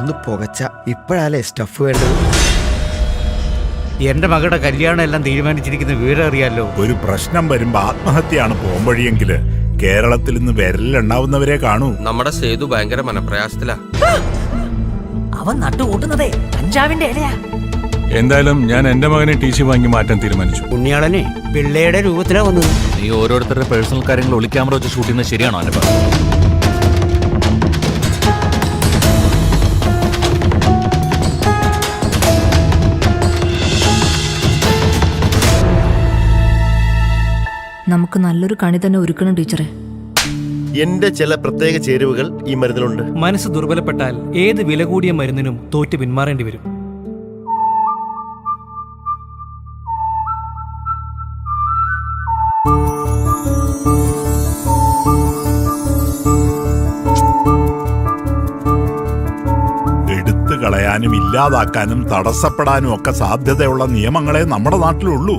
ഒന്ന് പുകച്ച ഇപ്പോഴല്ലേ സ്റ്റഫ് വേണ്ടത്. എന്റെ മകളുടെ കല്യാണം എല്ലാം തീരുമാനിച്ചിരിക്കുന്ന വിവരം അറിയാലോ. ഒരു പ്രശ്നം വരുമ്പോ ആത്മഹത്യയാണ് പോംവഴിയെങ്കില് കേരളത്തിൽ നിന്ന് വിരലിലുണ്ടാവുന്നവരെ കാണൂ. നമ്മുടെ സേതു ഭയങ്കര മനപ്രയാസത്തിലാ. അവൻ നട്ടുകൂട്ടുന്നതേ കഞ്ചാവിന്റെ ഇലയാ. എന്തായാലും ഞാൻ എന്റെ മകനെ ടി സി വാങ്ങി മാറ്റാൻ തീരുമാനിച്ചു. ഉണ്ണിയാളനെ പിള്ളയുടെ രൂപത്തിലാ വന്നത്. നീ ഓരോരുത്തരുടെ പേഴ്സണൽ കാര്യങ്ങൾ ഒളിക്യാമറ വെച്ച് ഷൂട്ട് ചെയ്യുന്നത് ശരിയാണോ അനുപ? നമുക്ക് നല്ലൊരു കണി തന്നെ ഒരുക്കണം ടീച്ചറെ. എന്റെ ചില പ്രത്യേക ചേരുവകൾ ഈ മരുന്നിലുണ്ട്. മനസ്സ് ദുർബലപ്പെട്ടാൽ ഏത് വില കൂടിയ മരുന്നിനും തോറ്റ് പിന്മാറേണ്ടി വരും. എടുത്തു കളയാനും ഇല്ലാതാക്കാനും തടസ്സപ്പെടാനും ഒക്കെ സാധ്യതയുള്ള നിയമങ്ങളെ നമ്മുടെ നാട്ടിലുള്ളൂ.